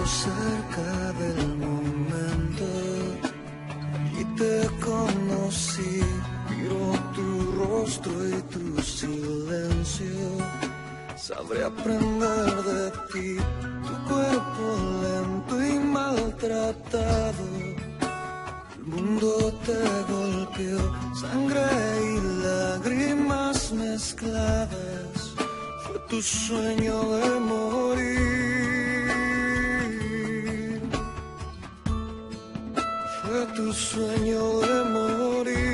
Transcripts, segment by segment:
cerca del momento y te conocí, miro tu rostro y tu silencio. Sabré aprender de ti, tu cuerpo lento y maltratado. El mundo te golpeó, sangre y lágrimas mezcladas. Fue tu sueño de morir. Fue tu sueño de morir.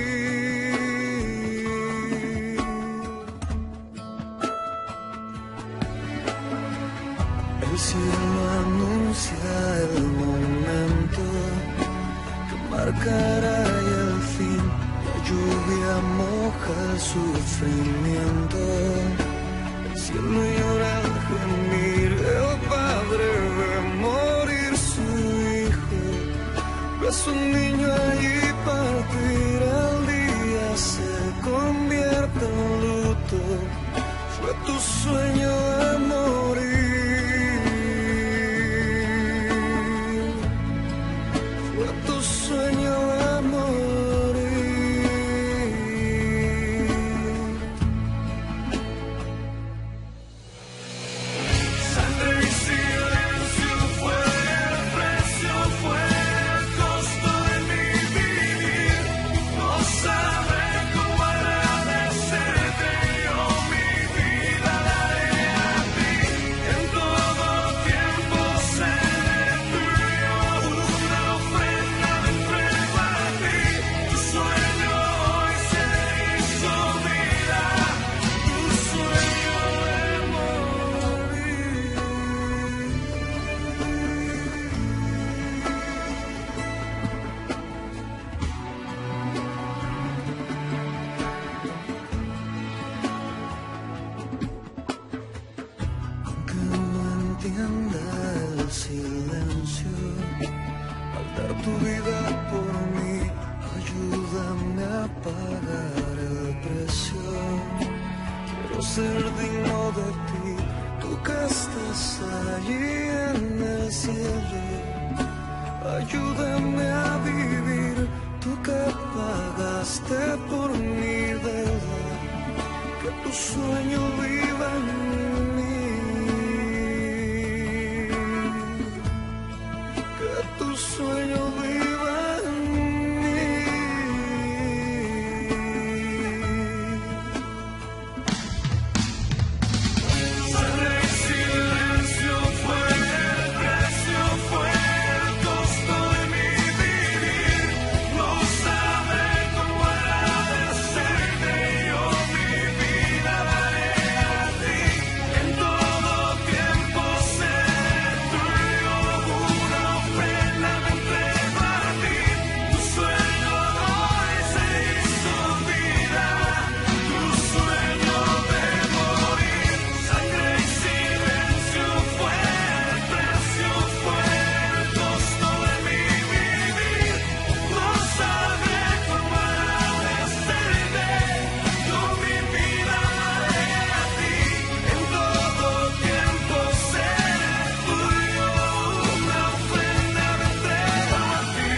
El cielo anuncia el momento que marcará el fin. La lluvia moja el sufrimiento. El cielo llora al gemir el padre ve morir su hijo. Ves un niño allí partir, el día se convierte en luto. Fue tu sueño de morir. Fue tu sueño de morir. Sangre y silencio fue el precio, fue el costo de mi vivir. No sabe cómo agradecerte, yo mi vida daré a ti. En todo tiempo seré tuyo, una ofrenda me entrego a ti. Tu sueño hoy se hizo vida, tu sueño de morir. Aunque no entienda el silencio, al dar tu vida por mí, ayúdame a pagar el precio. Quiero ser digno de ti, tú que estás allí en el cielo. Ayúdame a vivir, tú que pagaste por mi deuda. Que tu sueño viva en mí. Que tu sueño viva en mí. Sangre y silencio fue el precio, fue el costo de mi vivir. No sabe cómo agradecerte, yo mi vida daré a ti. En todo tiempo seré tuyo, una ofrenda me entrego a ti. Tu sueño hoy se hizo vida, tu sueño de morir. Sangre y silencio fue el precio, fue el costo de mi vivir. No sabré cómo agradecerte, yo mi vida daré a ti. En todo tiempo seré tuyo, una ofrenda me entrego a ti.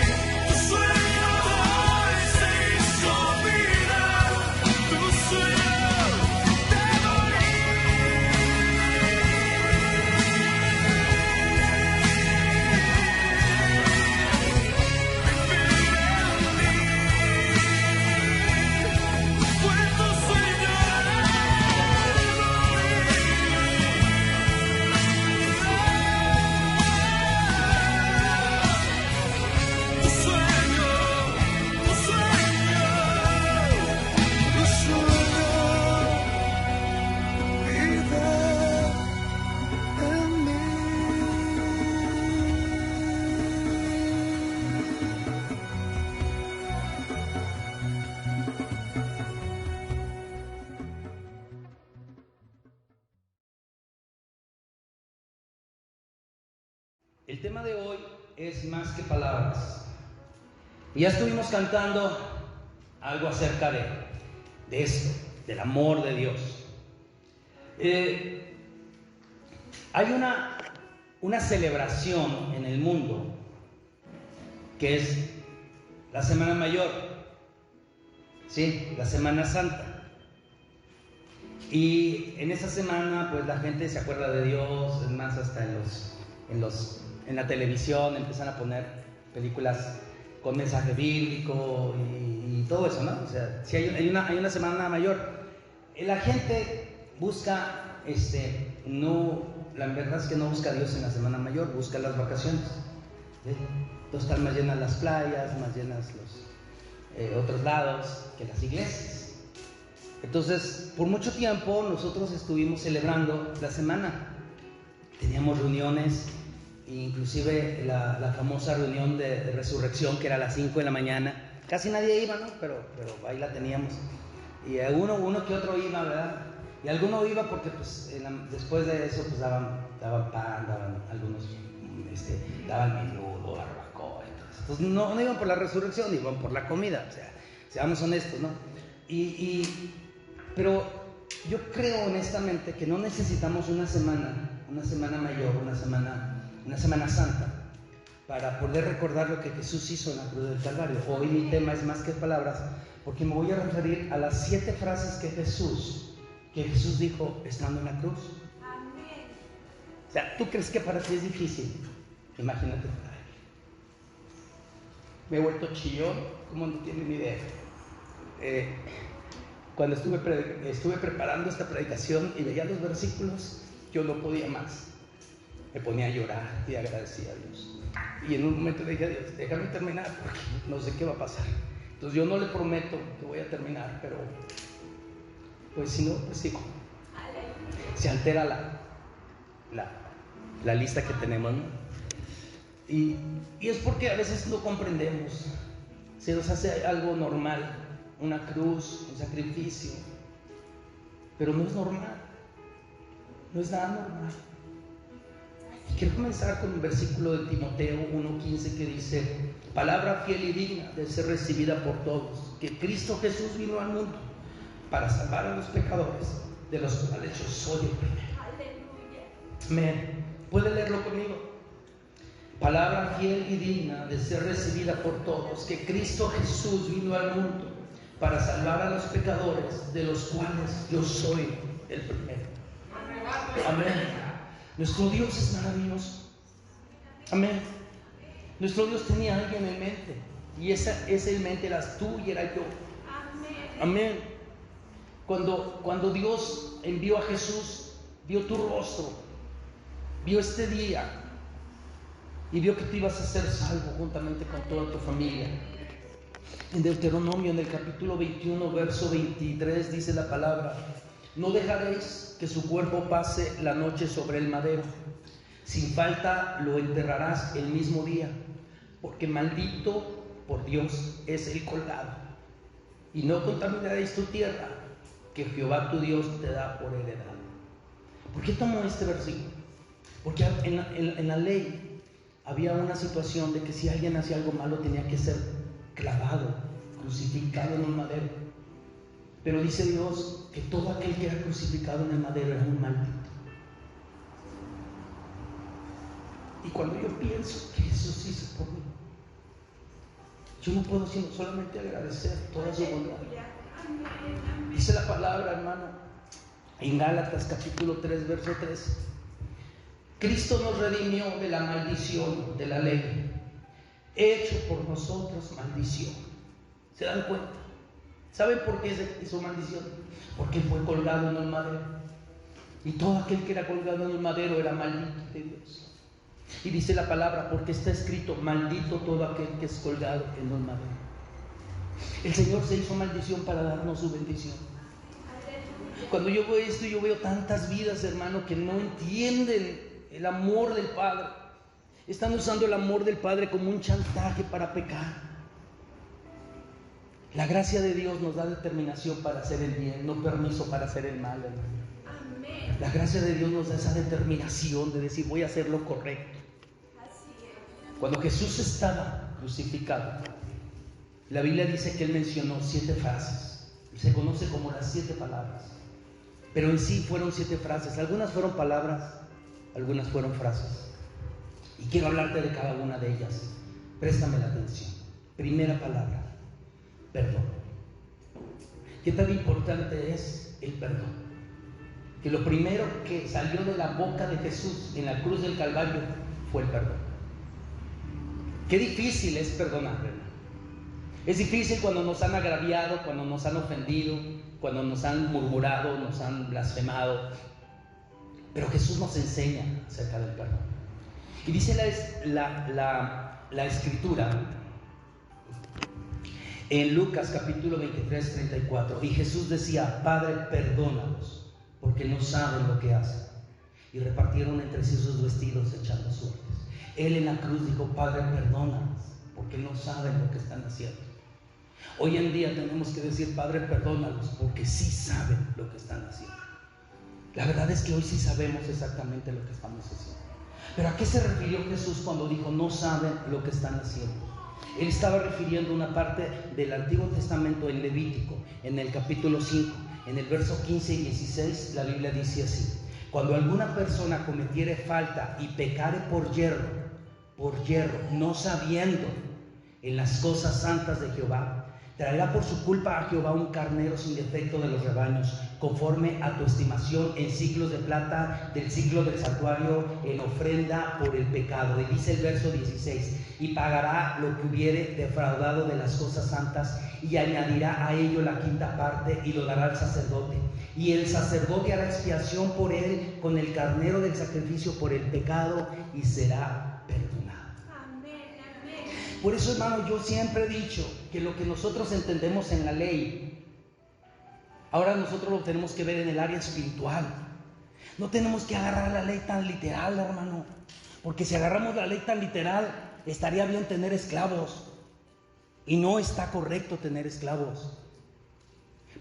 Tu sueño hoy se hizo vida, tu sueño de fue tu sueño tu sueño, tu sueño, tu sueño vive en mí. El tema de hoy es más que palabras. Y ya estuvimos cantando algo acerca de esto, del amor de Dios. Hay una una celebración en el mundo que es la Semana Mayor, ¿sí? La Semana Santa. Y en esa semana pues la gente se acuerda de Dios, es más, hasta en la televisión empiezan a poner películas con mensaje bíblico y todo eso, ¿no? O sea, si hay una Semana Mayor, la gente busca, la verdad es que no busca a Dios en la Semana Mayor, busca las vacaciones, ¿sí? Entonces están más llenas las playas, más llenas los otros lados que las iglesias. Entonces, por mucho tiempo nosotros estuvimos celebrando la semana, teníamos reuniones, inclusive la famosa reunión de resurrección, que era a las 5 de la mañana. Casi nadie iba, ¿no? Pero ahí la teníamos. Y uno que otro iba, ¿verdad? Y alguno iba porque pues, después de eso pues daban pan, daban algunos, daban menudo, barbacoa. Entonces no iban por la resurrección, iban por la comida. O sea, seamos honestos, ¿no? Pero yo creo honestamente que no necesitamos una semana mayor, una semana santa, para poder recordar lo que Jesús hizo en la cruz del Calvario. Hoy mi tema es más que palabras, porque me voy a referir a las 7 frases que Jesús dijo estando en la cruz. Amén. O sea, ¿tú crees que para ti es difícil? Imagínate. Me he vuelto chillón, como no tienen ni idea. Cuando estuve preparando esta predicación y veía los versículos, yo no podía más. Me ponía a llorar y agradecía a Dios. Y en un momento le dije a Dios, déjame terminar porque no sé qué va a pasar. Entonces yo no le prometo que voy a terminar, pero pues si no, pues sigo. Se altera la lista que tenemos, ¿no? Y es porque a veces no comprendemos. Se nos hace algo normal, una cruz, un sacrificio, pero no es normal, no es nada normal. Y quiero comenzar con un versículo de Timoteo 1:15 que dice: palabra fiel y digna de ser recibida por todos, que Cristo Jesús vino al mundo para salvar a los pecadores, de los cuales yo soy el primero. Aleluya. Amén. ¿Puede leerlo conmigo? Palabra fiel y digna de ser recibida por todos, que Cristo Jesús vino al mundo para salvar a los pecadores, de los cuales yo soy el primero. Amén. Nuestro Dios es maravilloso. Amén. Nuestro Dios tenía a alguien en mente, y esa en mente eras tú y era yo. Amén. Amén. Cuando Dios envió a Jesús, vio tu rostro, vio este día y vio que te ibas a ser salvo juntamente con toda tu familia. En Deuteronomio, en el capítulo 21, verso 23, dice la palabra: no dejaréis que su cuerpo pase la noche sobre el madero, sin falta lo enterrarás el mismo día, porque maldito por Dios es el colgado. Y no contaminaréis tu tierra, que Jehová tu Dios te da por heredad. ¿Por qué tomo este versículo? Porque en la ley había una situación de que si alguien hacía algo malo tenía que ser clavado, crucificado en un madero. Pero dice Dios que todo aquel que era crucificado en el madero era un maldito. Y cuando yo pienso que Jesús hizo por mí, yo no puedo sino solamente agradecer toda su bondad. Dice la palabra, hermano, en Gálatas capítulo 3, verso 3: Cristo nos redimió de la maldición de la ley, hecho por nosotros maldición. ¿Se dan cuenta? ¿Saben por qué se hizo maldición? Porque fue colgado en el madero. Y todo aquel que era colgado en el madero era maldito de Dios. Y dice la palabra, porque está escrito: maldito todo aquel que es colgado en el madero. El Señor se hizo maldición para darnos su bendición. Cuando yo veo esto, yo veo tantas vidas, hermano, que no entienden el amor del Padre. Están usando el amor del Padre como un chantaje para pecar. La gracia de Dios nos da determinación para hacer el bien, no permiso para hacer el mal, hermano. Amén. La gracia de Dios nos da esa determinación de decir: voy a hacer lo correcto. Así es. Cuando Jesús estaba crucificado, la Biblia dice que Él mencionó 7 frases. Se conoce como las 7 palabras. Pero en sí fueron 7 frases. Algunas fueron palabras, algunas fueron frases. Y quiero hablarte de cada una de ellas. Préstame la atención. Primera palabra, perdón. ¿Qué tan importante es el perdón? Que lo primero que salió de la boca de Jesús en la cruz del Calvario fue el perdón. Qué difícil es perdonar, ¿verdad? Es difícil cuando nos han agraviado, cuando nos han ofendido, cuando nos han murmurado, nos han blasfemado. Pero Jesús nos enseña acerca del perdón. Y dice la Escritura en Lucas capítulo 23, 34. Y Jesús decía: Padre, perdónalos, porque no saben lo que hacen. Y repartieron entre sí sus vestidos echando suertes. Él en la cruz dijo: Padre, perdónalos, porque no saben lo que están haciendo. Hoy en día tenemos que decir: Padre, perdónalos, porque sí saben lo que están haciendo. La verdad es que hoy sí sabemos exactamente lo que estamos haciendo. Pero ¿a qué se refirió Jesús cuando dijo no saben lo que están haciendo? Él estaba refiriendo una parte del Antiguo Testamento en Levítico, en el capítulo 5, en el verso 15 y 16, la Biblia dice así: cuando alguna persona cometiere falta y pecare por yerro, no sabiendo en las cosas santas de Jehová, traerá por su culpa a Jehová un carnero sin defecto de los rebaños, conforme a tu estimación, en siclos de plata, del siclo del santuario, en ofrenda por el pecado. Y dice el verso 16: y pagará lo que hubiere defraudado de las cosas santas, y añadirá a ello la quinta parte, y lo dará al sacerdote. Y el sacerdote hará expiación por él con el carnero del sacrificio por el pecado, y será perdonado. Por eso, hermano, yo siempre he dicho que lo que nosotros entendemos en la ley, ahora nosotros lo tenemos que ver en el área espiritual. No tenemos que agarrar la ley tan literal, hermano, porque si agarramos la ley tan literal, estaría bien tener esclavos, y no está correcto tener esclavos.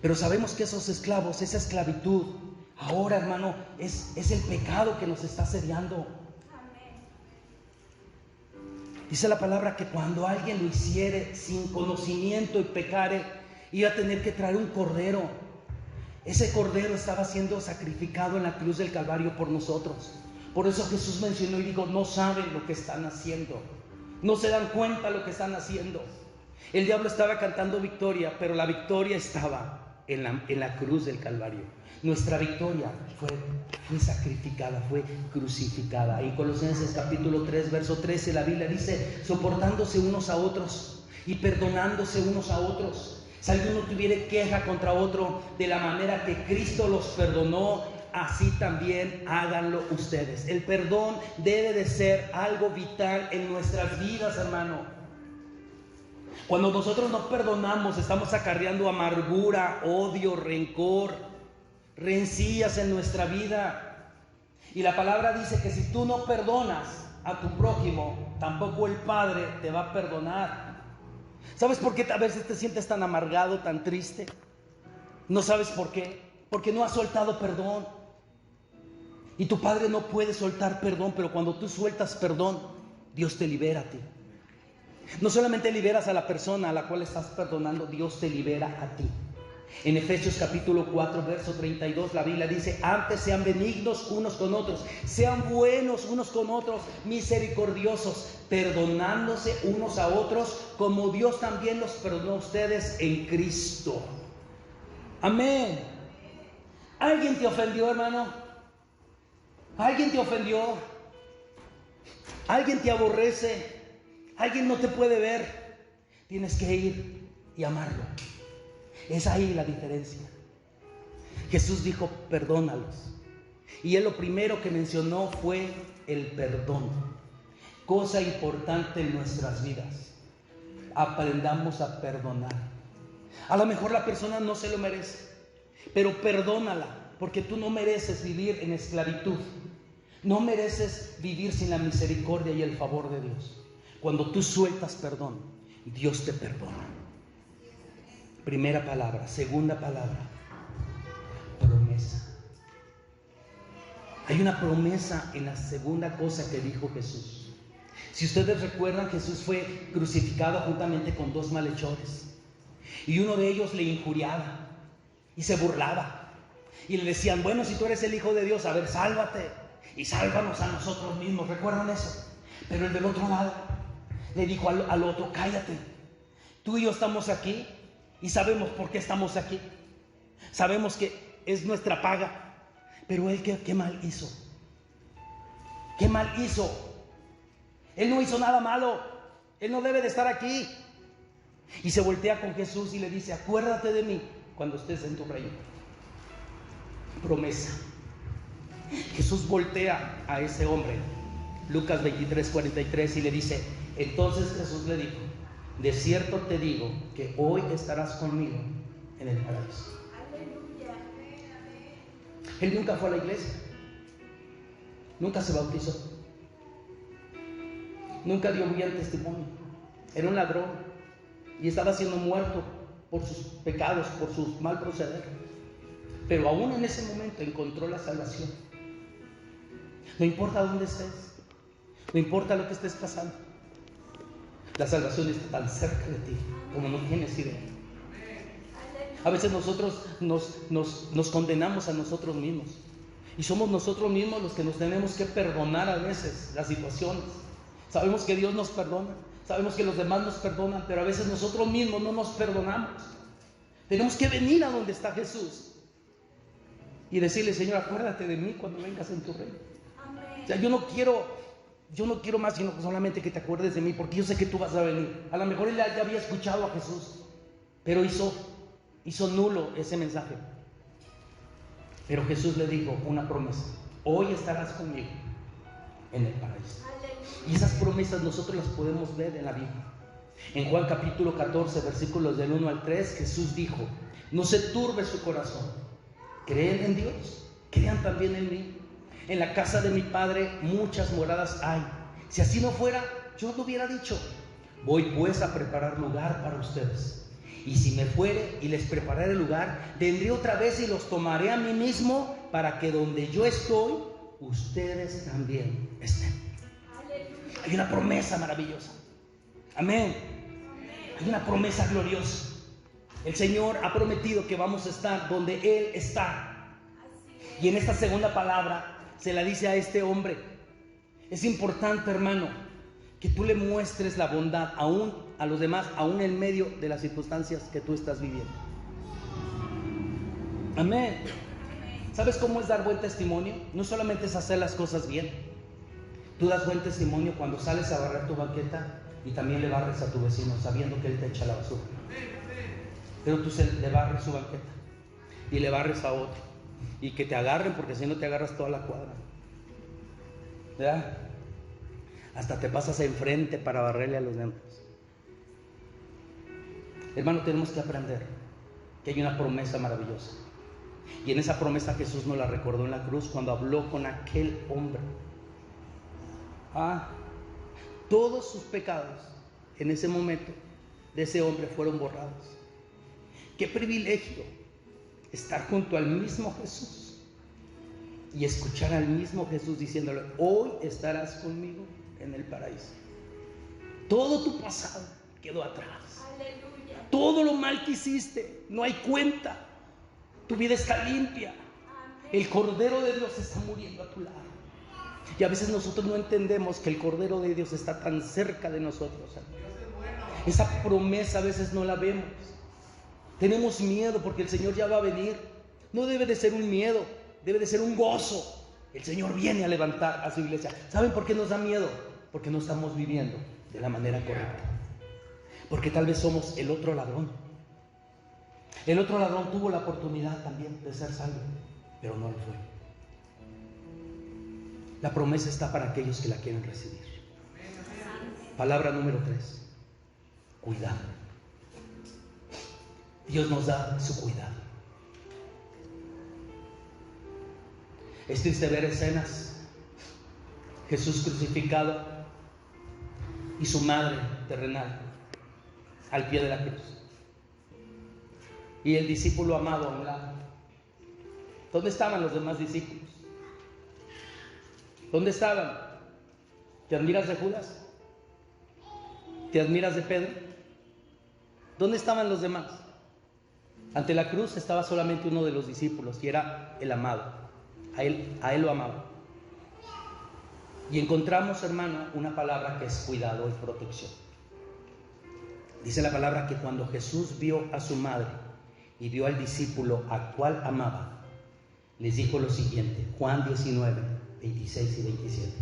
Pero sabemos que esos esclavos, esa esclavitud, ahora, hermano, es el pecado que nos está asediando. Dice la palabra que cuando alguien lo hiciere sin conocimiento y pecare, iba a tener que traer un cordero. Ese cordero estaba siendo sacrificado en la cruz del Calvario por nosotros. Por eso Jesús mencionó y dijo: no saben lo que están haciendo, no se dan cuenta lo que están haciendo. El diablo estaba cantando victoria, pero la victoria estaba en la cruz del Calvario. Nuestra victoria fue sacrificada, fue crucificada. En Colosenses capítulo 3, verso 13, la Biblia dice: soportándose unos a otros y perdonándose unos a otros. Si alguno tuviere queja contra otro, de la manera que Cristo los perdonó, así también háganlo ustedes. El perdón debe de ser algo vital en nuestras vidas, hermano. Cuando nosotros no perdonamos, estamos acarreando amargura, odio, rencor, rencillas en nuestra vida. Y la palabra dice que si tú no perdonas a tu prójimo, tampoco el Padre te va a perdonar. ¿Sabes por qué a veces te sientes tan amargado, tan triste? ¿No sabes por qué? Porque no has soltado perdón. Y tu Padre no puede soltar perdón, pero cuando tú sueltas perdón, Dios te libera a ti. No solamente liberas a la persona a la cual estás perdonando, Dios te libera a ti. En Efesios capítulo 4, verso 32, la Biblia dice: antes sean benignos unos con otros, sean buenos unos con otros, misericordiosos, perdonándose unos a otros, como Dios también los perdonó a ustedes en Cristo. Amén. ¿Alguien te ofendió, hermano? ¿Alguien te ofendió? ¿Alguien te aborrece? ¿Alguien no te puede ver? Tienes que ir y amarlo. Es ahí la diferencia. Jesús dijo: perdónalos. Y Él lo primero que mencionó fue el perdón. Cosa importante en nuestras vidas. Aprendamos a perdonar. A lo mejor la persona no se lo merece, pero perdónala, porque tú no mereces vivir en esclavitud. No mereces vivir sin la misericordia y el favor de Dios. Cuando tú sueltas perdón, Dios te perdona. Primera palabra. Segunda palabra, promesa. Hay una promesa en la segunda cosa que dijo Jesús. Si ustedes recuerdan, Jesús fue crucificado juntamente con dos malhechores. Y uno de ellos le injuriaba y se burlaba. Y le decían: bueno, si tú eres el Hijo de Dios, a ver, sálvate y sálvanos a nosotros mismos. ¿Recuerdan eso? Pero el del otro lado le dijo al otro: cállate, tú y yo estamos aquí y sabemos por qué estamos aquí. Sabemos que es nuestra paga. Pero él, ¿qué mal hizo? ¿Qué mal hizo? Él no hizo nada malo. Él no debe de estar aquí. Y se voltea con Jesús y le dice: acuérdate de mí cuando estés en tu reino. Promesa. Jesús voltea a ese hombre, Lucas 23:43, y le dice: entonces Jesús le dijo: de cierto te digo que hoy estarás conmigo en el paraíso. Aleluya. Él nunca fue a la iglesia, nunca se bautizó, nunca dio bien testimonio. Era un ladrón y estaba siendo muerto por sus pecados, por su mal proceder. Pero aún en ese momento encontró la salvación. No importa dónde estés, no importa lo que estés pasando, la salvación está tan cerca de ti como no tienes idea. A veces nosotros nos condenamos a nosotros mismos, y somos nosotros mismos los que nos tenemos que perdonar a veces las situaciones. Sabemos que Dios nos perdona, sabemos que los demás nos perdonan, pero a veces nosotros mismos no nos perdonamos. Tenemos que venir a donde está Jesús y decirle: Señor, acuérdate de mí cuando vengas en tu reino. O sea, yo no quiero más sino solamente que te acuerdes de mí, porque yo sé que tú vas a venir. A lo mejor él ya había escuchado a Jesús, pero hizo nulo ese mensaje. Pero Jesús le dijo una promesa: hoy estarás conmigo en el paraíso. Y esas promesas nosotros las podemos ver en la Biblia. En Juan capítulo 14, versículos del 1 al 3, Jesús dijo: no se turbe su corazón, creen en Dios, crean también en mí. En la casa de mi Padre muchas moradas hay. Si así no fuera, yo lo hubiera dicho. Voy pues a preparar lugar para ustedes. Y si me fuere y les prepararé el lugar, vendré otra vez y los tomaré a mí mismo, para que donde yo estoy, ustedes también estén. Hay una promesa maravillosa. Amén. Hay una promesa gloriosa. El Señor ha prometido que vamos a estar donde Él está. Y en esta segunda palabra se la dice a este hombre: es importante, hermano, que tú le muestres la bondad aún a los demás, aún en medio de las circunstancias que tú estás viviendo. Amén. ¿Sabes cómo es dar buen testimonio? No solamente es hacer las cosas bien. Tú das buen testimonio cuando sales a barrer tu banqueta y también le barres a tu vecino, sabiendo que él te echa la basura. Pero tú le barres su banqueta y le barres a otro, y que te agarren, porque si no te agarras toda la cuadra, ¿verdad? Hasta te pasas enfrente para barrerle a los demás. Hermano, tenemos que aprender que hay una promesa maravillosa, y en esa promesa Jesús nos la recordó en la cruz cuando habló con aquel hombre. Todos sus pecados en ese momento de ese hombre fueron borrados. Qué privilegio estar junto al mismo Jesús y escuchar al mismo Jesús diciéndole: hoy estarás conmigo en el paraíso. Todo tu pasado quedó atrás. Aleluya. Todo lo mal que hiciste, no hay cuenta. Tu vida está limpia. El Cordero de Dios está muriendo a tu lado. Y a veces nosotros no entendemos que el Cordero de Dios está tan cerca de nosotros. Esa promesa a veces no la vemos. Tenemos miedo porque el Señor ya va a venir. No debe de ser un miedo, debe de ser un gozo. El Señor viene a levantar a su iglesia. ¿Saben por qué nos da miedo? Porque no estamos viviendo de la manera correcta. Porque tal vez somos el otro ladrón. El otro ladrón tuvo la oportunidad también de ser salvo, pero no lo fue. La promesa está para aquellos que la quieren recibir. Palabra número 3: cuidado. Dios nos da su cuidado. Es triste ver escenas: Jesús crucificado y su madre terrenal al pie de la cruz, y el discípulo amado a un lado. ¿Dónde estaban los demás discípulos? ¿Dónde estaban? ¿Te admiras de Judas? ¿Te admiras de Pedro? ¿Dónde estaban los demás? Ante la cruz estaba solamente uno de los discípulos, y era el amado. A él lo amaba. Y encontramos, hermano, una palabra que es cuidado y protección. Dice la palabra que cuando Jesús vio a su madre y vio al discípulo a cual amaba, les dijo lo siguiente, Juan 19, 26 y 27.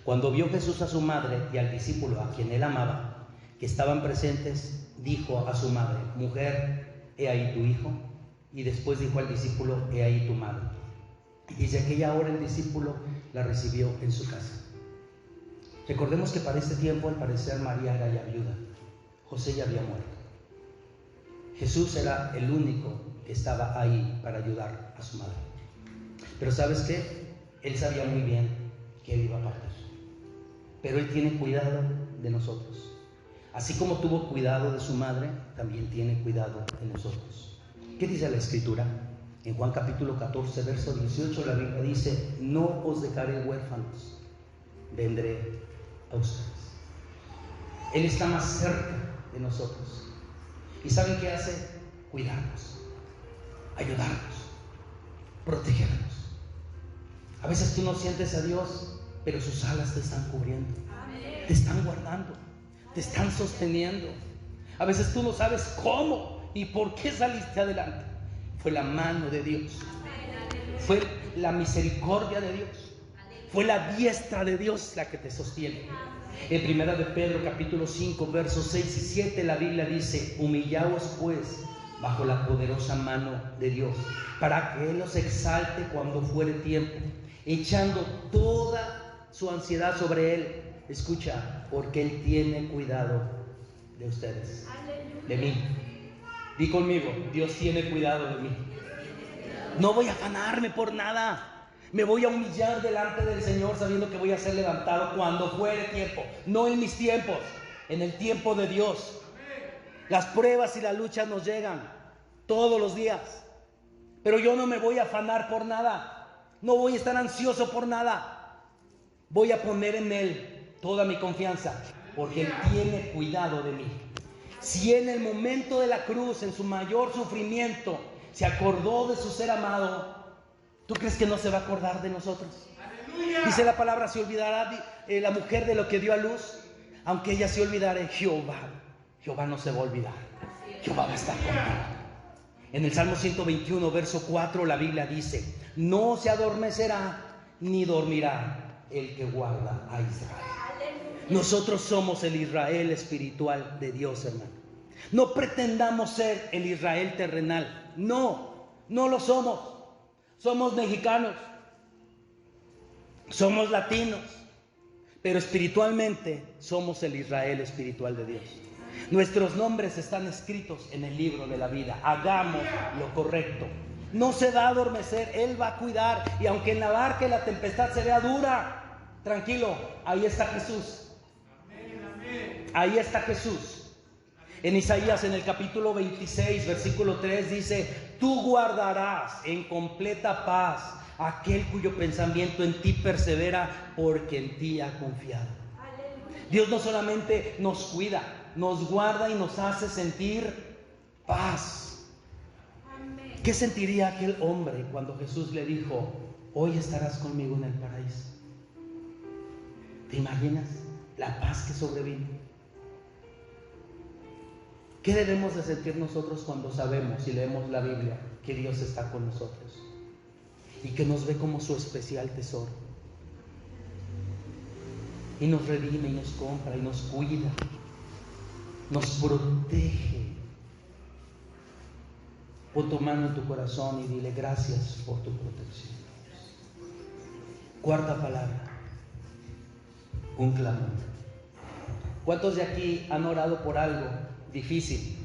Cuando vio Jesús a su madre y al discípulo a quien él amaba, que estaban presentes, dijo a su madre, mujer, he ahí tu hijo. Y después dijo al discípulo, he ahí tu madre. Y desde aquella hora el discípulo la recibió en su casa. Recordemos que para este tiempo, al parecer, María era ya viuda. José ya había muerto. Jesús era el único que estaba ahí para ayudar a su madre. Pero ¿sabes qué? Él sabía muy bien que él iba a partir. Pero él tiene cuidado de nosotros. Así como tuvo cuidado de su madre, también tiene cuidado de nosotros. ¿Qué dice la Escritura? En Juan capítulo 14, verso 18, la Biblia dice, no os dejaré huérfanos, vendré a ustedes. Él está más cerca de nosotros. ¿Y saben qué hace? Cuidarnos, ayudarnos, protegernos. A veces tú no sientes a Dios, pero sus alas te están cubriendo, te están guardando, te están sosteniendo. A veces tú no sabes cómo y por qué saliste adelante. Fue la mano de Dios, fue la misericordia de Dios, fue la diestra de Dios la que te sostiene. En primera de Pedro capítulo 5 versos 6 y 7 la Biblia dice, humillaos pues bajo la poderosa mano de Dios, para que Él os exalte cuando fuere tiempo, echando toda su ansiedad sobre Él. Escucha, porque Él tiene cuidado de ustedes, de mí. Di conmigo, Dios tiene cuidado de mí. No voy a afanarme por nada. Me voy a humillar delante del Señor sabiendo que voy a ser levantado cuando fuere tiempo. No en mis tiempos, en el tiempo de Dios. Las pruebas y las luchas nos llegan todos los días. Pero yo no me voy a afanar por nada. No voy a estar ansioso por nada. Voy a poner en Él toda mi confianza, porque Él tiene cuidado de mí. Si en el momento de la cruz, en su mayor sufrimiento, se acordó de su ser amado, ¿tú crees que no se va a acordar de nosotros? ¡Aleluya! Dice la palabra, se olvidará la mujer de lo que dio a luz, aunque ella se olvidare, Jehová no se va a olvidar. Jehová va a estar conmigo. En el Salmo 121, verso 4, la Biblia dice, no se adormecerá ni dormirá el que guarda a Israel. Nosotros somos el Israel espiritual de Dios, hermano. No pretendamos ser el Israel terrenal. No lo somos. Somos mexicanos, somos latinos, pero espiritualmente somos el Israel espiritual de Dios. Nuestros nombres están escritos en el libro de la vida. Hagamos lo correcto. No se va a adormecer, Él va a cuidar. Y aunque en la barca y la tempestad se vea dura, tranquilo, ahí está Jesús. Ahí está Jesús. En Isaías, en el capítulo 26, versículo 3 dice, tú guardarás en completa paz aquel cuyo pensamiento en ti persevera, porque en ti ha confiado. Dios no solamente nos cuida, nos guarda y nos hace sentir paz. ¿Qué sentiría aquel hombre cuando Jesús le dijo, hoy estarás conmigo en el paraíso? ¿Te imaginas la paz que sobrevino? ¿Qué debemos de sentir nosotros cuando sabemos y leemos la Biblia que Dios está con nosotros y que nos ve como su especial tesoro y nos redime y nos compra y nos cuida, nos protege? Pon tu mano en tu corazón y dile gracias por tu protección. Cuarta palabra, un clamor. ¿Cuántos de aquí han orado por algo difícil?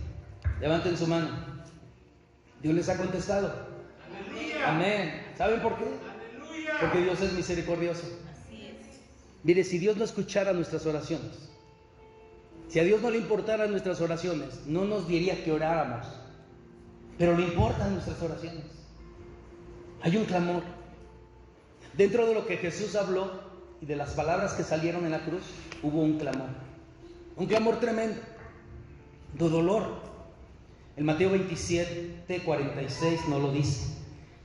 Levanten su mano. Dios les ha contestado. ¡Aleluya! Amén. ¿Saben por qué? ¡Aleluya! Porque Dios es misericordioso. Así es. Mire, si Dios no escuchara nuestras oraciones, si a Dios no le importaran nuestras oraciones, no nos diría que oráramos, pero le importan nuestras oraciones. Hay un clamor. Dentro de lo que Jesús habló y de las palabras que salieron en la cruz, hubo un clamor tremendo, de dolor. En Mateo 27, 46 nos lo dice.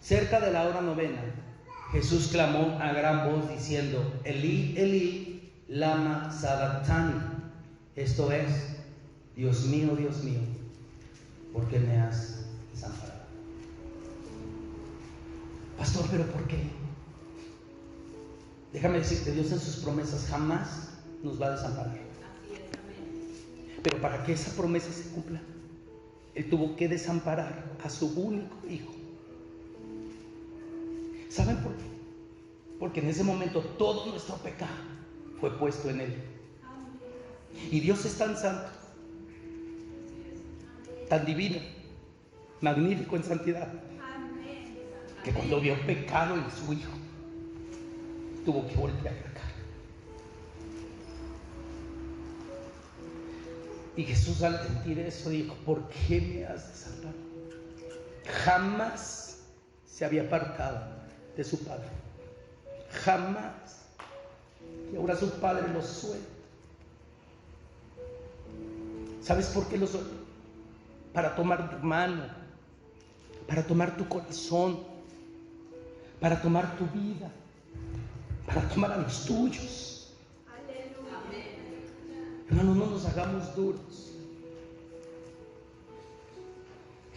Cerca de la hora novena, Jesús clamó a gran voz diciendo: Elí, Elí, lama sabactani. Esto es: Dios mío, ¿por qué me has desamparado? Pastor, ¿pero por qué? Déjame decirte, Dios en sus promesas jamás nos va a desamparar. Así es, amén. Pero para que esa promesa se cumpla, Él tuvo que desamparar a su único hijo. ¿Saben por qué? Porque en ese momento todo nuestro pecado fue puesto en Él. Y Dios es tan santo, tan divino, magnífico en santidad, Amén. que cuando vio pecado en su hijo, tuvo que volver a pecar. Y Jesús, al sentir eso, dijo: ¿por qué me has desamparado? Jamás se había apartado de su padre, jamás. Y ahora su padre lo suelta. ¿Sabes por qué lo suelta? Para tomar tu mano, para tomar tu corazón, para tomar tu vida, para tomar a los tuyos. Aleluya. Amén. Hermano, no nos hagamos duros.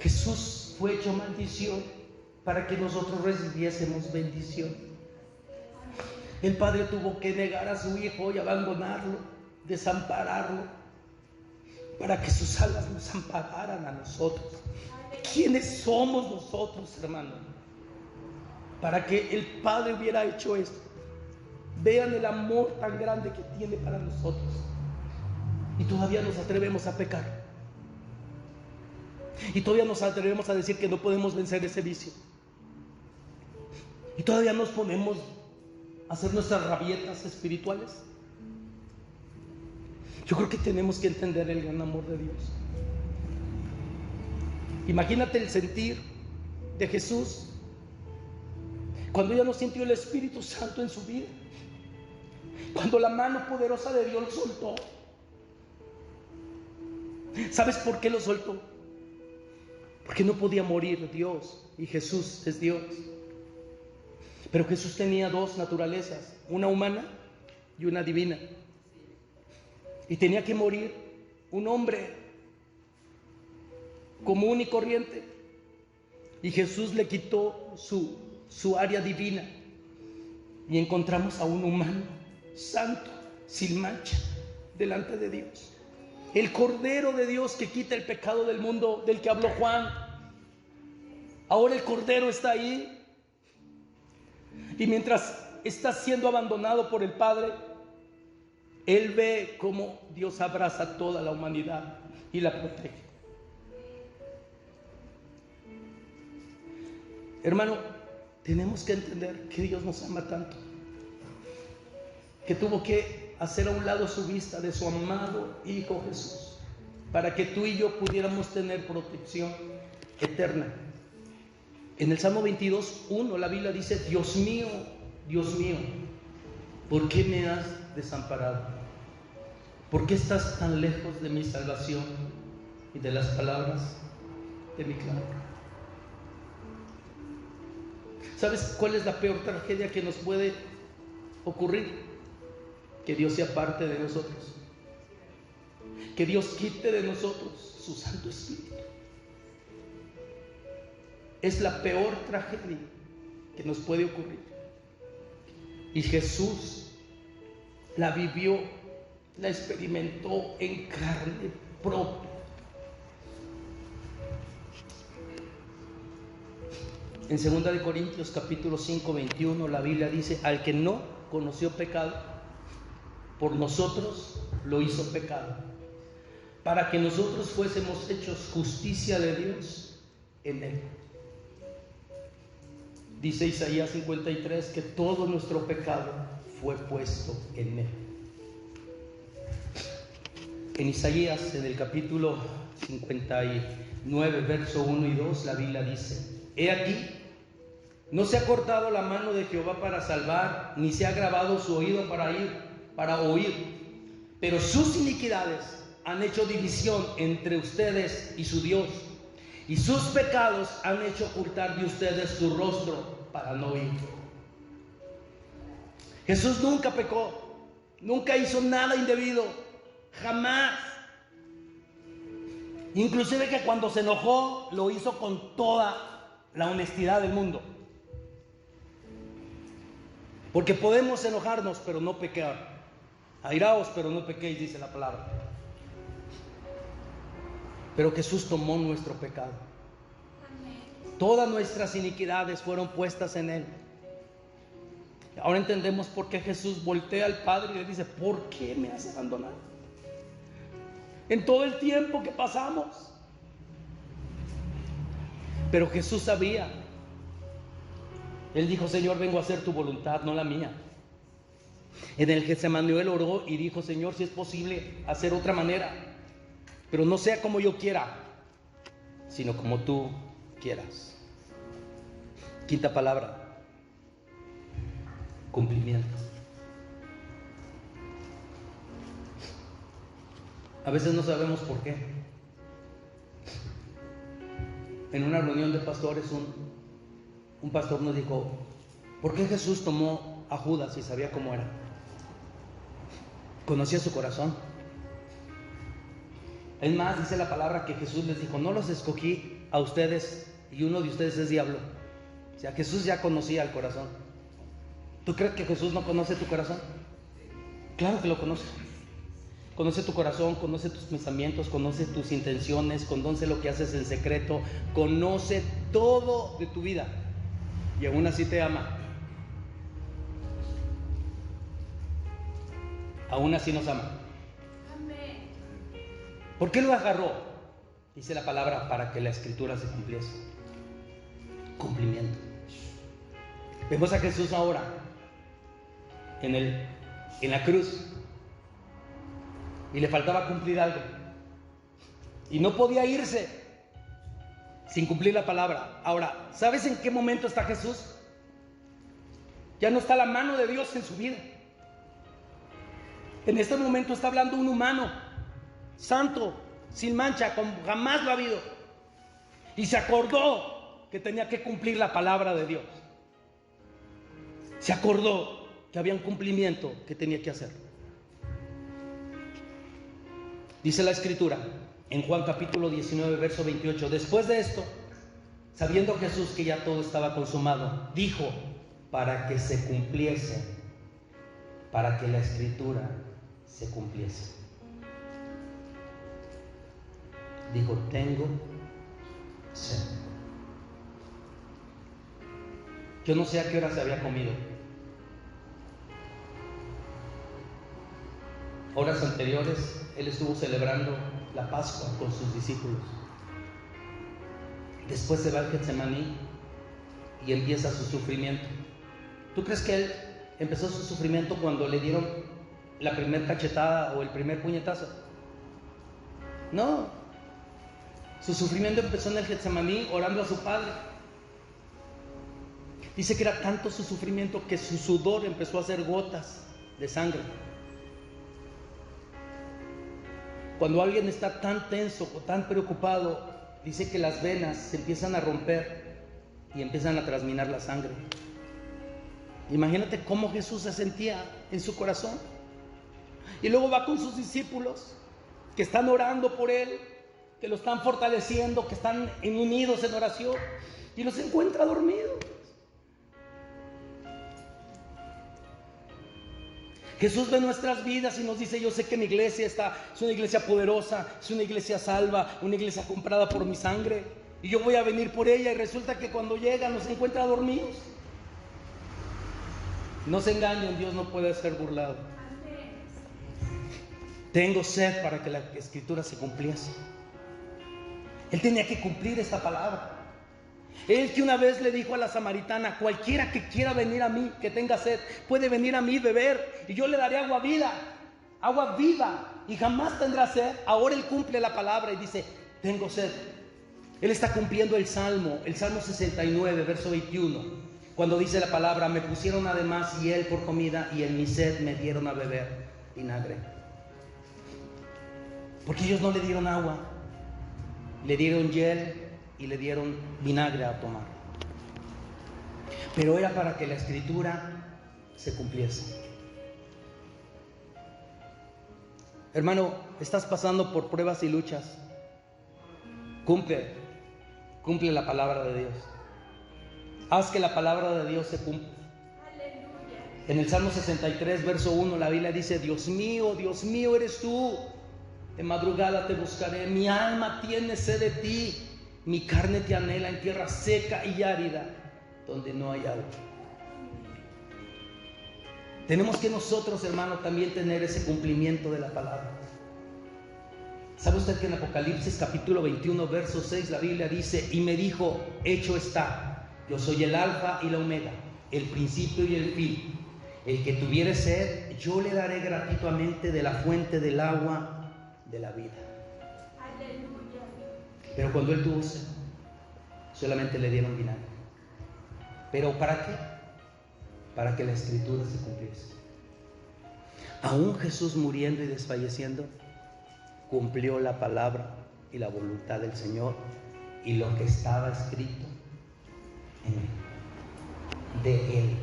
Jesús fue hecho maldición para que nosotros recibiésemos bendición. El Padre tuvo que negar a su Hijo y abandonarlo, desampararlo, para que sus alas nos ampararan a nosotros. ¿Quiénes somos nosotros, hermano, para que el Padre hubiera hecho esto? Vean el amor tan grande que tiene para nosotros. Y todavía nos atrevemos a pecar. Y todavía nos atrevemos a decir que no podemos vencer ese vicio. Y todavía nos ponemos a hacer nuestras rabietas espirituales. Yo creo que tenemos que entender el gran amor de Dios. Imagínate el sentir de Jesús cuando ya no sintió el Espíritu Santo en su vida, cuando la mano poderosa de Dios lo soltó. ¿Sabes por qué lo soltó? Porque no podía morir Dios, y Jesús es Dios. Pero Jesús tenía dos naturalezas, una humana y una divina. Y tenía que morir un hombre común y corriente. Y Jesús le quitó su área divina. Y encontramos a un humano santo, sin mancha, delante de Dios. El Cordero de Dios que quita el pecado del mundo, del que habló Juan. Ahora el Cordero está ahí. Y mientras está siendo abandonado por el Padre, Él ve cómo Dios abraza a toda la humanidad y la protege. Hermano, tenemos que entender que Dios nos ama tanto, que tuvo que hacer a un lado su vista de su amado Hijo Jesús, para que tú y yo pudiéramos tener protección eterna. En el Salmo 22:1 la Biblia dice: Dios mío, ¿por qué me has desamparado? ¿Por qué estás tan lejos de mi salvación y de las palabras de mi clamor? ¿Sabes cuál es la peor tragedia que nos puede ocurrir? Que Dios se aparte de nosotros, que Dios quite de nosotros su Santo Espíritu. Es la peor tragedia que nos puede ocurrir. Y Jesús la vivió, la experimentó en carne propia. En 2 Corintios capítulo 5, 21, la Biblia dice: al que no conoció pecado, por nosotros lo hizo pecado, para que nosotros fuésemos hechos justicia de Dios en él. Dice Isaías 53 que todo nuestro pecado fue puesto en él. En Isaías, en el capítulo 59, verso 1 y 2, la Biblia dice: he aquí, no se ha cortado la mano de Jehová para salvar, ni se ha agravado su oído para oír, pero sus iniquidades han hecho división entre ustedes y su Dios, y sus pecados han hecho ocultar de ustedes su rostro para no oír. Jesús nunca pecó, nunca hizo nada indebido, jamás. Inclusive que cuando se enojó, lo hizo con toda la honestidad del mundo. Porque podemos enojarnos, pero no pecar. Airaos, pero no pequéis, dice la palabra. Pero Jesús tomó nuestro pecado. Todas nuestras iniquidades fueron puestas en Él. Ahora entendemos por qué Jesús voltea al Padre y le dice: ¿por qué me has abandonado? En todo el tiempo que pasamos. Pero Jesús sabía. Él dijo: Señor, vengo a hacer tu voluntad, no la mía. En el Getsemaní él oró y dijo: Señor, si es posible hacer otra manera, pero no sea como yo quiera, sino como tú quieras. Quinta palabra: cumplimiento. A veces no sabemos por qué. En una reunión de pastores, un pastor nos dijo: ¿por qué Jesús tomó a Judas si sabía cómo era? Conocía su corazón. Es más, dice la palabra que Jesús les dijo: no los escogí a ustedes y uno de ustedes es diablo. O sea, Jesús ya conocía el corazón. ¿Tú crees que Jesús no conoce tu corazón? Claro que lo conoce. Conoce tu corazón, conoce tus pensamientos, conoce tus intenciones, conoce lo que haces en secreto, conoce todo de tu vida y aún así te ama. Aún así nos ama. Amén. ¿Por qué lo agarró? Dice la palabra: para que la escritura se cumpliese. Cumplimiento. Vemos a Jesús ahora en la cruz y le faltaba cumplir algo y no podía irse sin cumplir la palabra. Ahora, ¿sabes en qué momento está Jesús? Ya no está la mano de Dios en su vida. En este momento está hablando un humano santo, sin mancha, como jamás lo ha habido, y se acordó que tenía que cumplir la palabra de Dios. Se acordó que había un cumplimiento que tenía que hacer. Dice la escritura en Juan capítulo 19 verso 28: después de esto, sabiendo Jesús que ya todo estaba consumado, dijo, para que se cumpliese, para que la escritura se cumpliese. Dijo: tengo sed. Yo no sé a qué hora se había comido. Horas anteriores, él estuvo celebrando la Pascua con sus discípulos. Después se va al Getsemaní y empieza su sufrimiento. ¿Tú crees que él empezó su sufrimiento cuando le dieron la primera cachetada o el primer puñetazo? No. Su sufrimiento empezó en el Getsemaní orando a su Padre. Dice que era tanto su sufrimiento que su sudor empezó a hacer gotas de sangre. Cuando alguien está tan tenso o tan preocupado, dice que las venas se empiezan a romper y empiezan a transminar la sangre. Imagínate cómo Jesús se sentía en su corazón. Y luego va con sus discípulos que están orando por él, que lo están fortaleciendo, que están unidos en oración, y los encuentra dormidos. Jesús ve nuestras vidas y nos dice: yo sé que mi iglesia es una iglesia poderosa, es una iglesia salva, una iglesia comprada por mi sangre, y yo voy a venir por ella. Y resulta que cuando llega nos encuentra dormidos. No se engañen, Dios no puede ser burlado. Tengo sed para que la escritura se cumpliese. Él tenía que cumplir esta palabra. Él que una vez le dijo a la samaritana: cualquiera que quiera venir a mí, que tenga sed, puede venir a mí beber, y yo le daré agua viva, y jamás tendrá sed. Ahora él cumple la palabra y dice: tengo sed. Él está cumpliendo el Salmo 69, verso 21, cuando dice la palabra: me pusieron además hiel por comida, y en mi sed me dieron a beber vinagre. Porque ellos no le dieron agua, le dieron hiel y le dieron vinagre a tomar. Pero era para que la escritura se cumpliese. Hermano, estás pasando por pruebas y luchas. Cumple la palabra de Dios. Haz que la palabra de Dios se cumpla. Aleluya. En el Salmo 63, verso 1, la Biblia dice: Dios mío, eres tú. De madrugada te buscaré. Mi alma tiene sed de ti. Mi carne te anhela en tierra seca y árida, donde no hay agua. Tenemos que nosotros, hermano, también tener ese cumplimiento de la palabra. ¿Sabe usted que en Apocalipsis capítulo 21, verso 6, la Biblia dice: y me dijo, hecho está, yo soy el alfa y la omega, el principio y el fin. El que tuviere sed, yo le daré gratuitamente de la fuente del agua de la vida. Aleluya. Pero cuando él tuvo sed, solamente le dieron vinagre. ¿Pero para qué? Para que la escritura se cumpliese. Aún Jesús muriendo y desfalleciendo, cumplió la palabra y la voluntad del Señor y lo que estaba escrito en él, de él.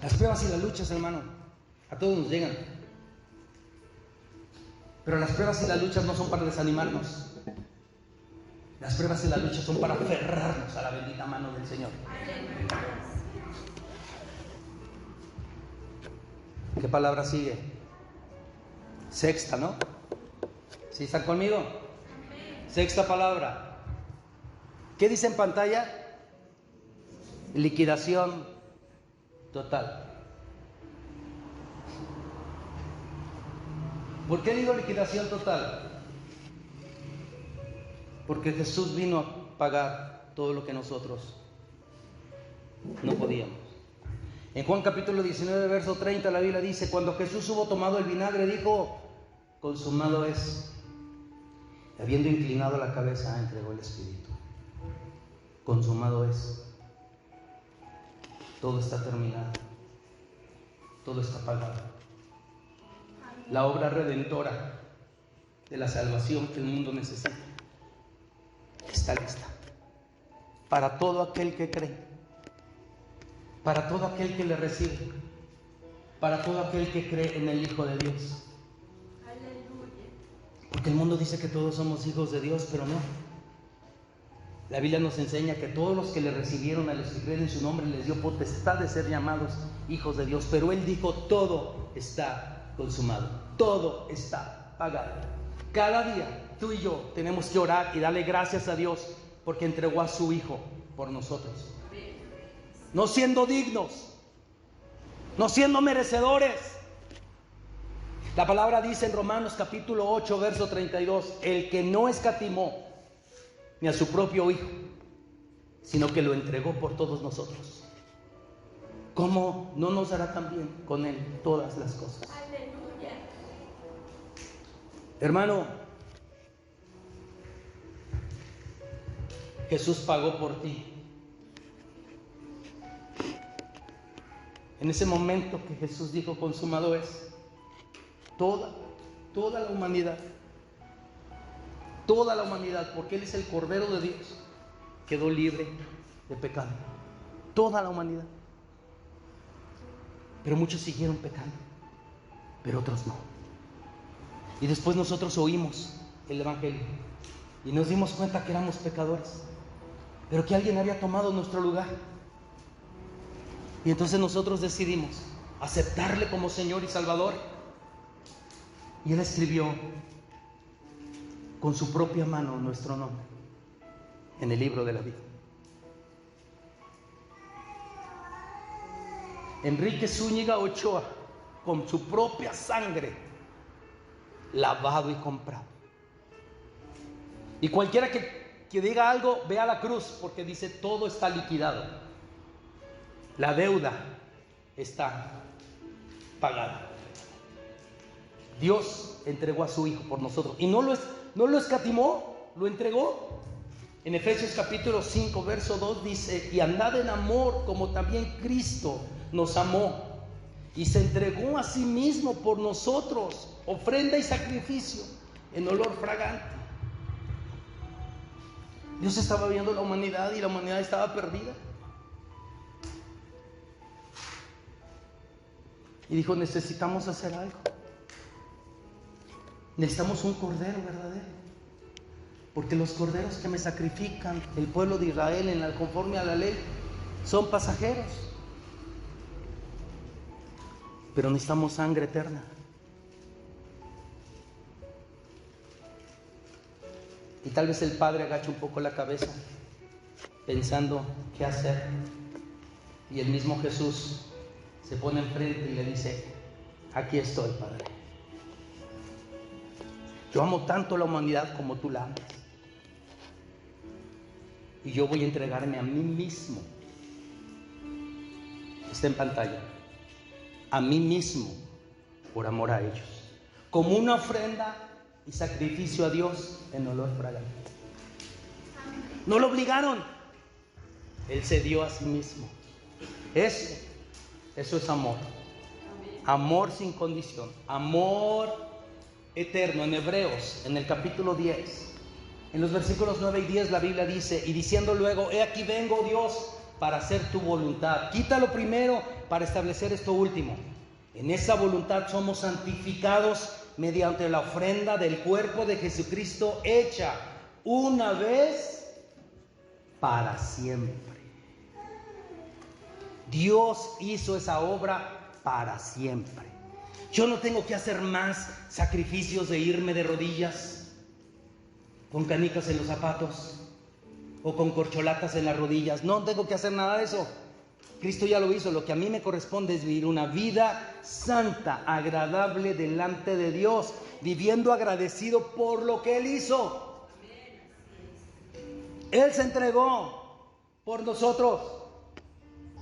Las pruebas y las luchas, hermano, a todos nos llegan. Pero las pruebas y las luchas no son para desanimarnos. Las pruebas y las luchas son para aferrarnos a la bendita mano del Señor. ¿Qué palabra sigue? Sexta, ¿no? ¿Sí están conmigo? Sexta palabra. ¿Qué dice en pantalla? Liquidación total. ¿Por qué digo liquidación total? Porque Jesús vino a pagar todo lo que nosotros no podíamos. En Juan capítulo 19, verso 30, la Biblia dice: cuando Jesús hubo tomado el vinagre, dijo: consumado es. Habiendo inclinado la cabeza, entregó el Espíritu. Consumado es. Todo está terminado. Todo está pagado. La obra redentora de la salvación que el mundo necesita está lista para todo aquel que cree, para todo aquel que le recibe, para todo aquel que cree en el Hijo de Dios. Aleluya. Porque el mundo dice que todos somos hijos de Dios, pero no. La Biblia nos enseña que todos los que le recibieron, a los que creen en su nombre, les dio potestad de ser llamados hijos de Dios. Pero Él dijo: todo está consumado, todo está pagado. Cada día tú y yo tenemos que orar y darle gracias a Dios porque entregó a su Hijo por nosotros. No siendo dignos, no siendo merecedores. La palabra dice en Romanos capítulo 8, verso 32: el que no escatimó ni a su propio Hijo, sino que lo entregó por todos nosotros, ¿cómo no nos dará también con Él todas las cosas? Aleluya. Hermano, Jesús pagó por ti. En ese momento que Jesús dijo: consumado es, toda la humanidad, porque Él es el Cordero de Dios, quedó libre de pecado. Toda la humanidad. Pero muchos siguieron pecando, pero otros no. Y después nosotros oímos el Evangelio y nos dimos cuenta que éramos pecadores, pero que alguien había tomado nuestro lugar. Y entonces nosotros decidimos aceptarle como Señor y Salvador. Y Él escribió con su propia mano nuestro nombre en el libro de la vida. Enrique Zúñiga Ochoa, con su propia sangre, lavado y comprado. Y cualquiera que diga algo, ve a la cruz, porque dice: todo está liquidado. La deuda está pagada. Dios entregó a su Hijo por nosotros y no lo escatimó, lo entregó. En Efesios capítulo 5, verso 2 dice: y andad en amor como también Cristo nos amó y se entregó a sí mismo por nosotros, ofrenda y sacrificio en olor fragante. Dios estaba viendo la humanidad y la humanidad estaba perdida. Y dijo, necesitamos hacer algo. Necesitamos un cordero verdadero. Porque los corderos que me sacrifican el pueblo de Israel conforme a la ley son pasajeros. Pero necesitamos sangre eterna. Y tal vez el padre agache un poco la cabeza pensando qué hacer. Y el mismo Jesús se pone enfrente y le dice, aquí estoy, Padre. Yo amo tanto la humanidad como tú la amas. Y yo voy a entregarme a mí mismo. Está en pantalla. A mí mismo, por amor a ellos. Como una ofrenda y sacrificio a Dios en olor fragante. No lo obligaron. Él se dio a sí mismo. Eso es amor. Amor sin condición. Amor eterno. En Hebreos, en el capítulo 10, en los versículos 9 y 10, la Biblia dice, y diciendo luego, he aquí vengo, Dios, para hacer tu voluntad. Quítalo primero para establecer esto último. En esa voluntad somos santificados mediante la ofrenda del cuerpo de Jesucristo hecha una vez para siempre. Dios hizo esa obra para siempre. Yo no tengo que hacer más sacrificios de irme de rodillas con canicas en los zapatos o con corcholatas en las rodillas. No tengo que hacer nada de eso. Cristo ya lo hizo. Lo que a mí me corresponde es vivir una vida santa, agradable delante de Dios, viviendo agradecido por lo que Él hizo. Él se entregó por nosotros.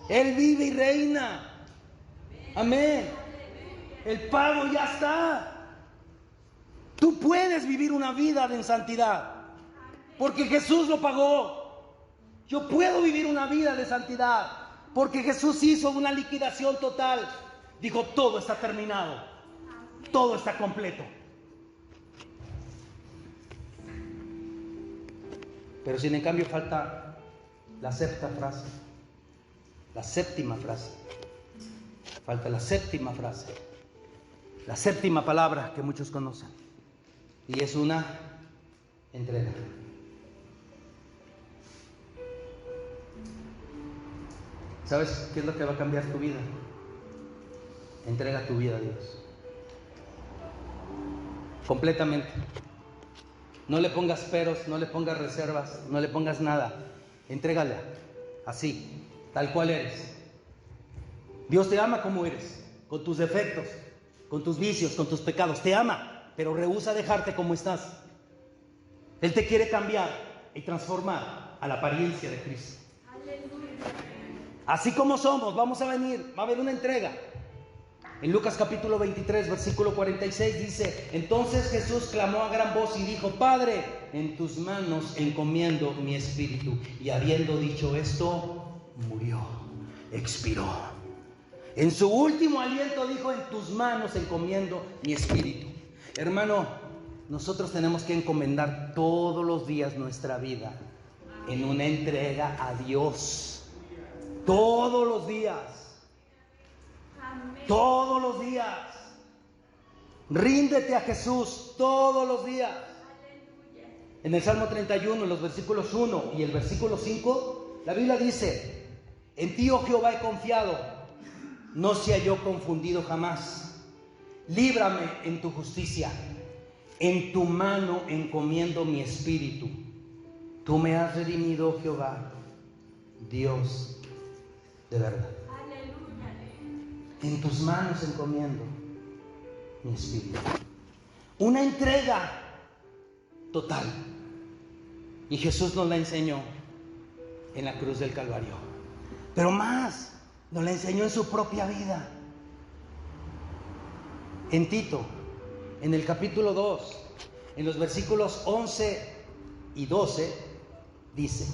Él vive y reina. Amén. El pago ya está. Tú puedes vivir una vida en santidad porque Jesús lo pagó. Yo puedo vivir una vida de santidad porque Jesús hizo una liquidación total. Dijo, todo está terminado. Todo está completo. Pero sin en cambio falta la sexta frase. La séptima frase. Falta la séptima frase. La séptima palabra que muchos conocen. Y es una entrega. ¿Sabes qué es lo que va a cambiar tu vida? Entrega tu vida a Dios. Completamente. No le pongas peros, no le pongas reservas, no le pongas nada. Entrégala. Así, tal cual eres. Dios te ama como eres, con tus defectos, con tus vicios, con tus pecados. Te ama, pero rehúsa dejarte como estás. Él te quiere cambiar y transformar a la apariencia de Cristo. Así como somos, vamos a venir, va a haber una entrega. En Lucas capítulo 23, versículo 46 dice, entonces Jesús clamó a gran voz y dijo, Padre, en tus manos encomiendo mi espíritu. Y habiendo dicho esto, murió, expiró. En su último aliento dijo, en tus manos encomiendo mi espíritu. Hermano, nosotros tenemos que encomendar todos los días nuestra vida en una entrega a Dios. Todos los días. Amén. Todos los días. Ríndete a Jesús todos los días. Aleluya. En el Salmo 31, en los versículos 1 y el versículo 5, la Biblia dice, en ti, oh Jehová, he confiado, no sea yo confundido jamás. Líbrame en tu justicia, en tu mano encomiendo mi espíritu. Tú me has redimido, Jehová, Dios de verdad. Aleluya. En tus manos encomiendo mi espíritu. Una entrega total. Y Jesús nos la enseñó en la cruz del Calvario. Pero más, nos la enseñó en su propia vida. En Tito, en el capítulo 2, en los versículos 11 y 12, dice,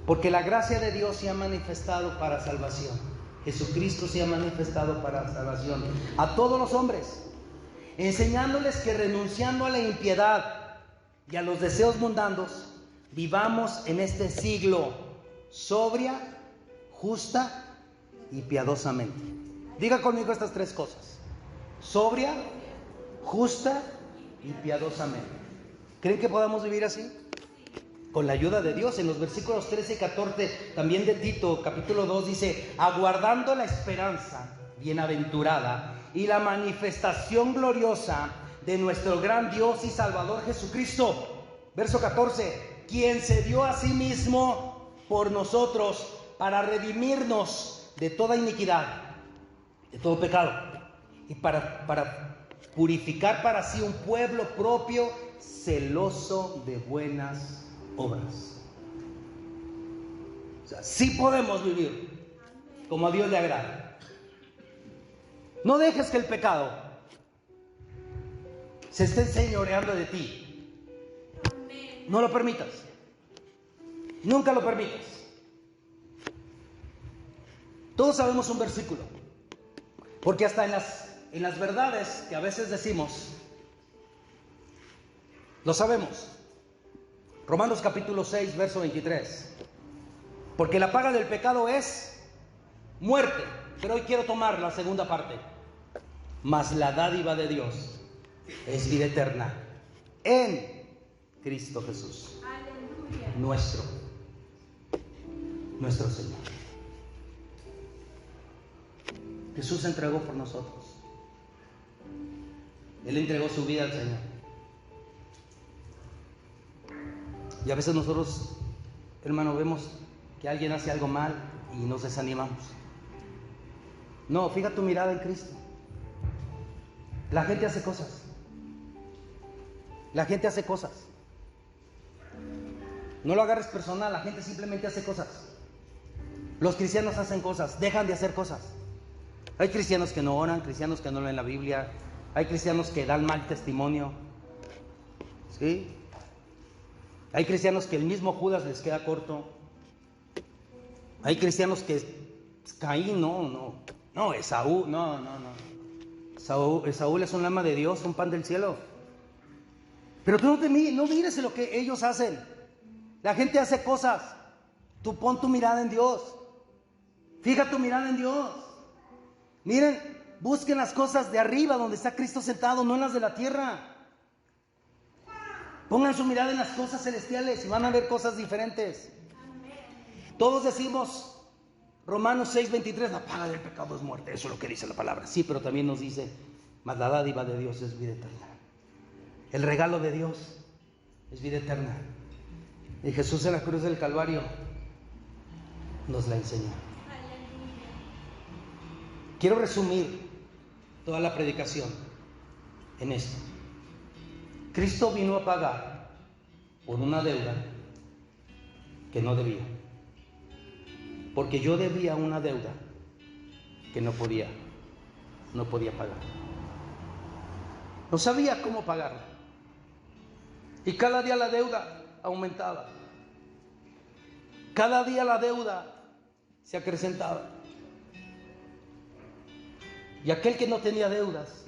porque la gracia de Dios se ha manifestado para salvación. Jesucristo se ha manifestado para salvación a todos los hombres, enseñándoles que renunciando a la impiedad y a los deseos mundanos, vivamos en este siglo sobria, justa y piadosamente. Diga conmigo estas tres cosas: sobria, justa y piadosamente. ¿Creen que podamos vivir así? Con la ayuda de Dios. En los versículos 13 y 14 también de Tito, capítulo 2, dice: aguardando la esperanza bienaventurada y la manifestación gloriosa de nuestro gran Dios y Salvador Jesucristo. Verso 14: quien se dio a sí mismo por nosotros para redimirnos de toda iniquidad, de todo pecado, y para purificar para sí un pueblo propio, celoso de buenas obras. O sea, sí podemos vivir como a Dios le agrada. No dejes que el pecado se esté enseñoreando de ti. No lo permitas. Nunca lo permitas. Todos sabemos un versículo, porque hasta en las verdades que a veces decimos, lo sabemos. Romanos capítulo 6, verso 23. Porque la paga del pecado es muerte. Pero hoy quiero tomar la segunda parte. Mas la dádiva de Dios es vida eterna en Cristo Jesús. Aleluya. Nuestro Señor. Jesús se entregó por nosotros. Él entregó su vida al Señor. Y a veces nosotros, hermano, vemos que alguien hace algo mal y nos desanimamos. No, fija tu mirada en Cristo. La gente hace cosas. La gente hace cosas. No lo agarres personal, la gente simplemente hace cosas. Los cristianos hacen cosas, dejan de hacer cosas. Hay cristianos que no oran, cristianos que no leen la Biblia, hay cristianos que dan mal testimonio. ¿Sí? Hay cristianos que el mismo Judas les queda corto. Hay cristianos que Caín, no, Esaú, no. Esaú es un alma de Dios, un pan del cielo. Pero tú no mires en lo que ellos hacen. La gente hace cosas. Tú pon tu mirada en Dios. Fija tu mirada en Dios. Miren, busquen las cosas de arriba donde está Cristo sentado, no en las de la tierra. Pongan su mirada en las cosas celestiales y van a ver cosas diferentes. Todos decimos Romanos 6:23, la paga del pecado es muerte. Eso es lo que dice la palabra. Sí, pero también nos dice, mas la dádiva de Dios es vida eterna. El regalo de Dios es vida eterna. Y Jesús en la cruz del Calvario nos la enseñó. Quiero resumir toda la predicación en esto. Cristo vino a pagar por una deuda que no debía. Porque yo debía una deuda que no podía pagar. No sabía cómo pagarla. Y cada día la deuda aumentaba. Cada día la deuda se acrecentaba. Y aquel que no tenía deudas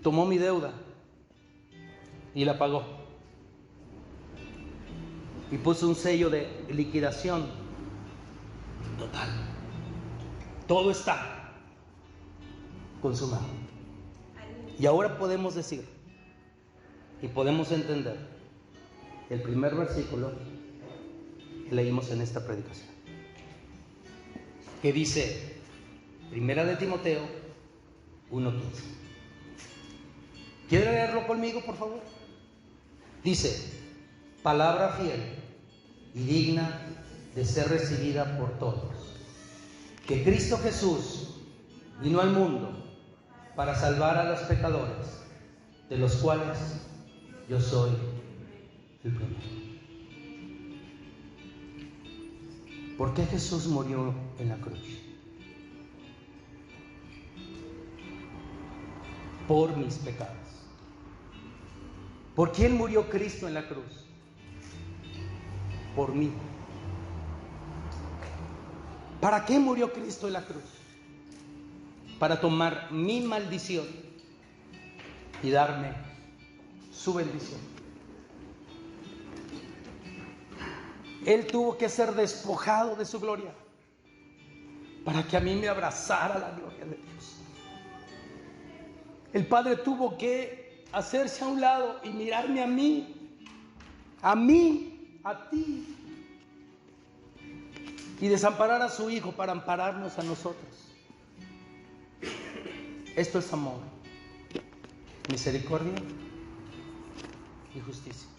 tomó mi deuda y la pagó. Y puso un sello de liquidación total. Todo está consumado. Y ahora podemos decir y podemos entender el primer versículo que leímos en esta predicación, que dice, Primera de Timoteo 1:15. ¿Quiere leerlo conmigo, por favor? Dice, palabra fiel y digna de ser recibida por todos, que Cristo Jesús vino al mundo para salvar a los pecadores, de los cuales yo soy el primero. ¿Por qué Jesús murió en la cruz? Por mis pecados. ¿Por quién murió Cristo en la cruz? Por mí. ¿Para qué murió Cristo en la cruz? Para tomar mi maldición y darme su bendición. Él tuvo que ser despojado de su gloria. para que a mí me abrazara la gloria de Dios. El Padre tuvo que hacerse a un lado y mirarme a mí, a ti, y desamparar a su Hijo para ampararnos a nosotros. Esto es amor, misericordia y justicia.